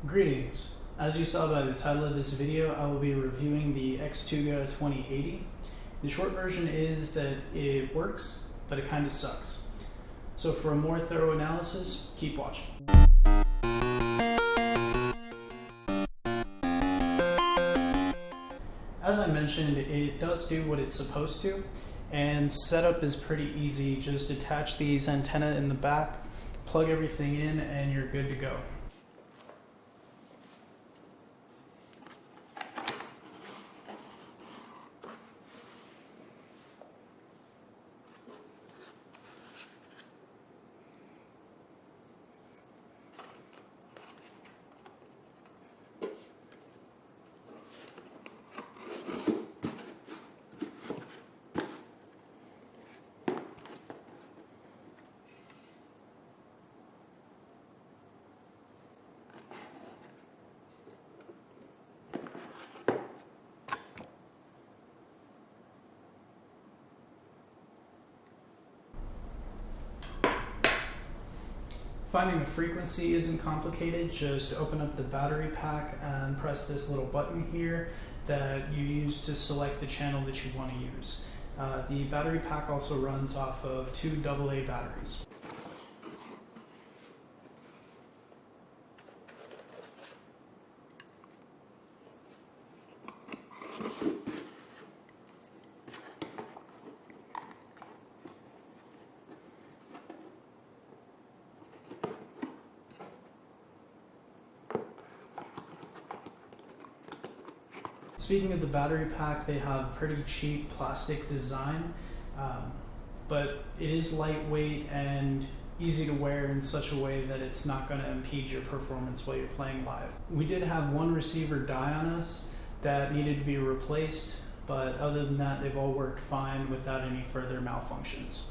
Greetings. As you saw by the title of this video, I will be reviewing the XTUGA RW2080. The short version is that it works, but it kind of sucks. So for a more thorough analysis, keep watching. As I mentioned, it does do what it's supposed to, and setup is pretty easy. Just attach these antenna in the back, plug everything in, and you're good to go. Finding a frequency isn't complicated. Just open up the battery pack and press this little button here that you use to select the channel that you want to use. The battery pack also runs off of 2 AA batteries. Speaking of the battery pack, they have pretty cheap plastic design, but it is lightweight and easy to wear in such a way that it's not going to impede your performance while you're playing live. We did have one receiver die on us that needed to be replaced, but other than that, they've all worked fine without any further malfunctions.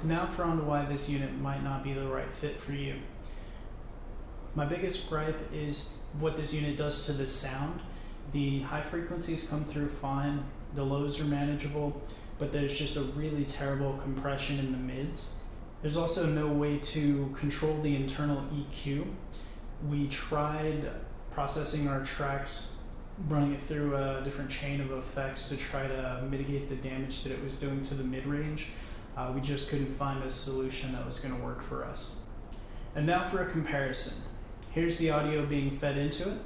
Now for on to why this unit might not be the right fit for you. My biggest gripe is what this unit does to the sound. The high frequencies come through fine, the lows are manageable, but there's just a really terrible compression in the mids. There's also no way to control the internal EQ. We tried processing our tracks, running it through a different chain of effects to try to mitigate the damage that it was doing to the mid-range. We just couldn't find a solution that was going to work for us. And now for a comparison. Here's the audio being fed into it.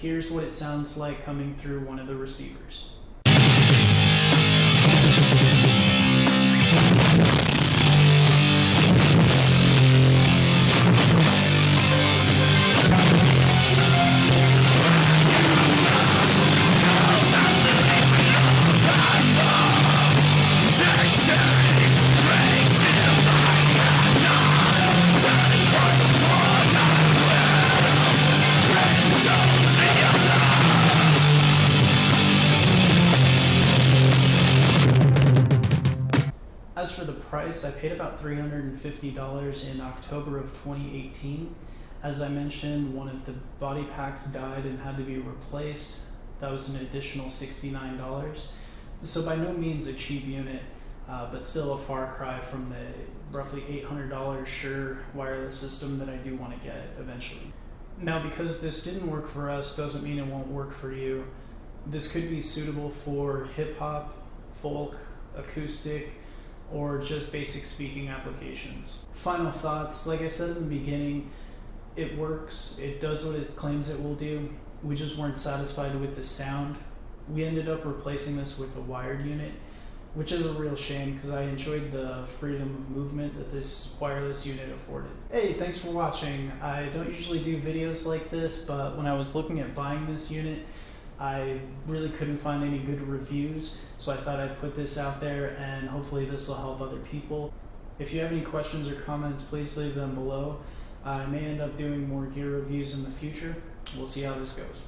Here's what it sounds like coming through one of the receivers. As for the price, I paid about $350 in October of 2018. As I mentioned, one of the body packs died and had to be replaced. That was an additional $69. So by no means a cheap unit, but still a far cry from the roughly $800 Shure wireless system that I do want to get eventually. Now, because this didn't work for us doesn't mean it won't work for you. This could be suitable for hip-hop, folk, acoustic, or just basic speaking applications. Final thoughts, like I said in the beginning, it works, it does what it claims it will do. We just weren't satisfied with the sound. We ended up replacing this with a wired unit, which is a real shame because I enjoyed the freedom of movement that this wireless unit afforded. Hey, thanks for watching. I don't usually do videos like this, but when I was looking at buying this unit, I really couldn't find any good reviews, so I thought I'd put this out there and hopefully this will help other people. If you have any questions or comments, please leave them below. I may end up doing more gear reviews in the future. We'll see how this goes.